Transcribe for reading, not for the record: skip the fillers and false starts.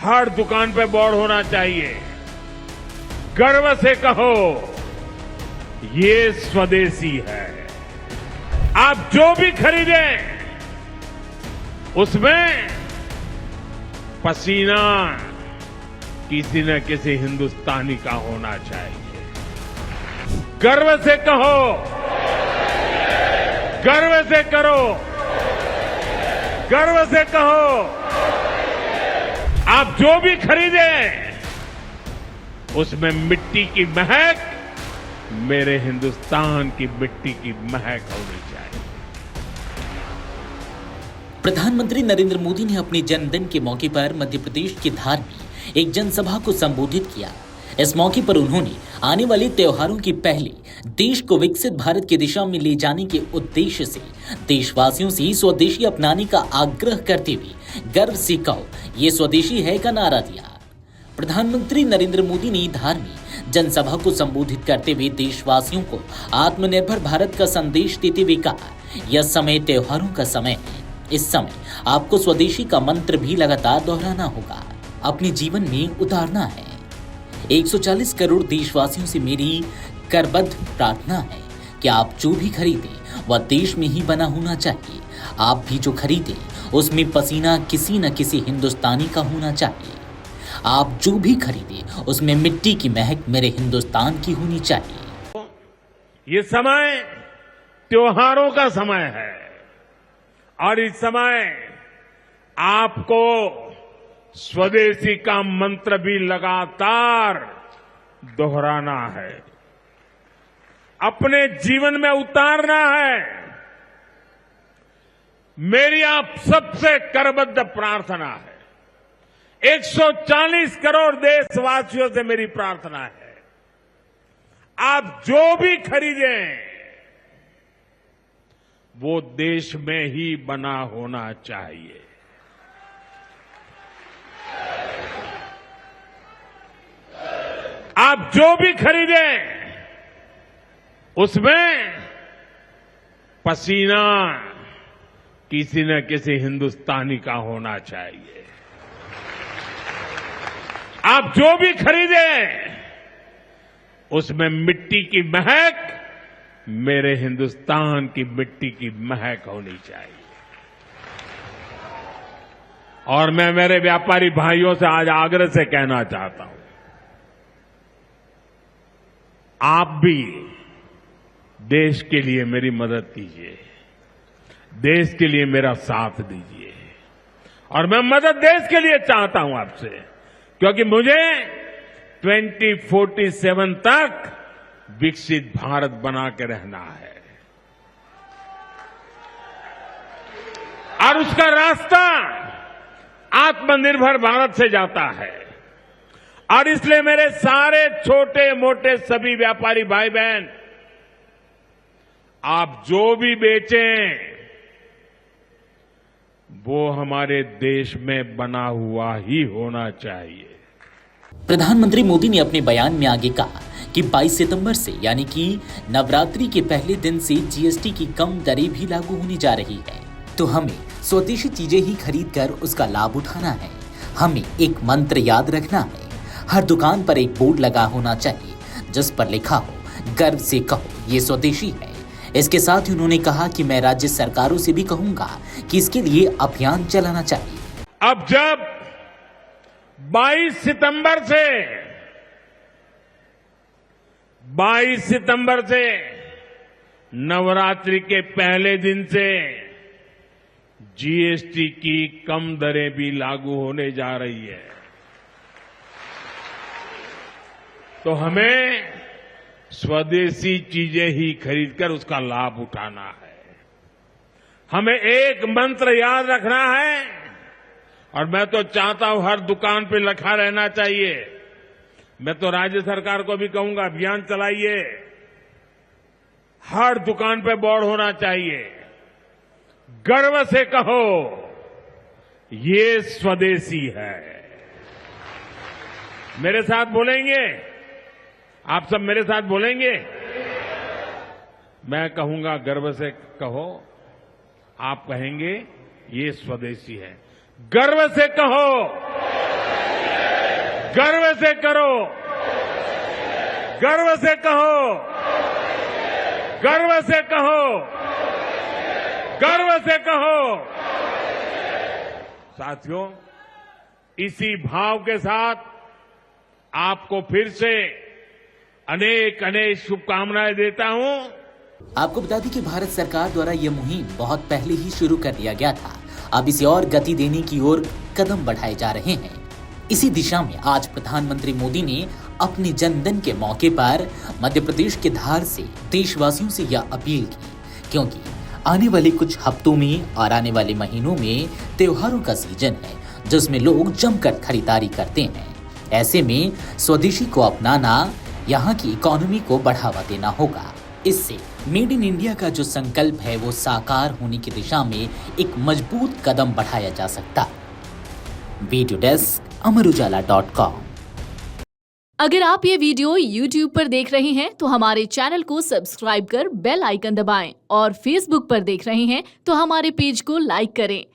हर दुकान पे बोर्ड होना चाहिए, गर्व से कहो ये स्वदेशी है। आप जो भी खरीदें उसमें पसीना किसी न किसी हिंदुस्तानी का होना चाहिए। गर्व से कहो, गर्व से करो, गर्व से कहो। आप जो भी खरीदें उसमें मिट्टी की महक मेरे हिंदुस्तान की मिट्टी की महक होनी चाहिए। प्रधानमंत्री नरेंद्र मोदी ने अपने जन्मदिन के मौके पर मध्य प्रदेश के धार में एक जनसभा को संबोधित किया। इस मौके पर उन्होंने आने वाले त्योहारों की पहले देश को विकसित भारत की दिशा में ले जाने के उद्देश्य से देशवासियों से स्वदेशी अपनाने का आग्रह करते हुए गर्व से कहो ये स्वदेशी है का नारा दिया। प्रधानमंत्री नरेंद्र मोदी ने धार में जनसभा को संबोधित करते हुए देशवासियों को आत्मनिर्भर भारत का संदेश देते हुए कहा, यह समय त्योहारों का समय है। इस समय आपको स्वदेशी का मंत्र भी लगातार दोहराना होगा, अपने जीवन में उतारना है। 140 करोड़ देशवासियों से मेरी करबद्ध प्रार्थना है कि आप जो भी खरीदें वह देश में ही बना होना चाहिए। आप भी जो खरीदें उसमें पसीना किसी न किसी हिंदुस्तानी का होना चाहिए। आप जो भी खरीदें उसमें मिट्टी की महक मेरे हिंदुस्तान की होनी चाहिए। ये समय त्योहारों का समय है और इस समय आपको स्वदेशी का मंत्र भी लगातार दोहराना है, अपने जीवन में उतारना है। मेरी आप सबसे करबद्ध प्रार्थना है, 140 करोड़ देशवासियों से मेरी प्रार्थना है, आप जो भी खरीदें वो देश में ही बना होना चाहिए। आप जो भी खरीदें उसमें पसीना किसी न किसी हिंदुस्तानी का होना चाहिए। आप जो भी खरीदें उसमें मिट्टी की महक मेरे हिंदुस्तान की मिट्टी की महक होनी चाहिए। और मैं मेरे व्यापारी भाइयों से आज आग्रह से कहना चाहता हूं, आप भी देश के लिए मेरी मदद कीजिए, देश के लिए मेरा साथ दीजिए। और मैं मदद देश के लिए चाहता हूं आपसे, क्योंकि मुझे 2047 तक विकसित भारत बना के रहना है और उसका रास्ता आत्मनिर्भर भारत से जाता है। और इसलिए मेरे सारे छोटे मोटे सभी व्यापारी भाई बहन, आप जो भी बेचें वो हमारे देश में बना हुआ ही होना चाहिए। प्रधानमंत्री मोदी ने अपने बयान में आगे कहा कि 22 सितंबर से यानी कि नवरात्रि के पहले दिन से जीएसटी की कम दरें भी लागू होने जा रही है, तो हमें स्वदेशी चीजें ही खरीद कर उसका लाभ उठाना है। हमें एक मंत्र याद रखना है, हर दुकान पर एक बोर्ड लगा होना चाहिए जिस पर लिखा हो गर्व से कहो ये स्वदेशी है। इसके साथ ही उन्होंने कहा कि मैं राज्य सरकारों से भी कहूंगा कि इसके लिए अभियान चलाना चाहिए। अब जब 22 सितंबर से नवरात्रि के पहले दिन से जीएसटी की कम दरें भी लागू होने जा रही है, तो हमें स्वदेशी चीजें ही खरीदकर उसका लाभ उठाना है। हमें एक मंत्र याद रखना है और मैं तो चाहता हूं हर दुकान पे लिखा रहना चाहिए। मैं तो राज्य सरकार को भी कहूंगा अभियान चलाइए, हर दुकान पे बोर्ड होना चाहिए, गर्व से कहो ये स्वदेशी है। मेरे साथ बोलेंगे? आप सब मेरे साथ बोलेंगे? मैं कहूंगा गर्व से कहो, आप कहेंगे ये स्वदेशी है। गर्व से कहो गर्व से करो, गर्व से कहो, गर्व से कहो, गर्व से कहो। साथियों, इसी भाव के साथ आपको फिर से अनेक अनेक शुभकामनाएं देता हूं। आपको बता दें कि भारत सरकार द्वारा यह मुहिम बहुत पहले ही शुरू कर दिया गया था। अब इसे और गति देने की ओर कदम बढ़ाए जा रहे हैं। इसी दिशा में आज प्रधानमंत्री मोदी ने अपने जनधन के मौके पर मध्य प्रदेश के धार से देशवासियों से यह अपील की, क्योंकि आने वाले कुछ हफ्तों में और आने वाले महीनों में त्योहारों का सीजन है, जिसमें लोग जमकर खरीदारी करते हैं। ऐसे में स्वदेशी को अपनाना, यहाँ की इकोनॉमी को बढ़ावा देना होगा। इससे मेड इन इंडिया का जो संकल्प है वो साकार होने की दिशा में एक मजबूत कदम बढ़ाया जा सकता है। Video desk amarujala.com। अगर आप ये वीडियो YouTube पर देख रहे हैं तो हमारे चैनल को सब्सक्राइब कर बेल आइकन दबाएं और Facebook पर देख रहे हैं तो हमारे पेज को लाइक करें।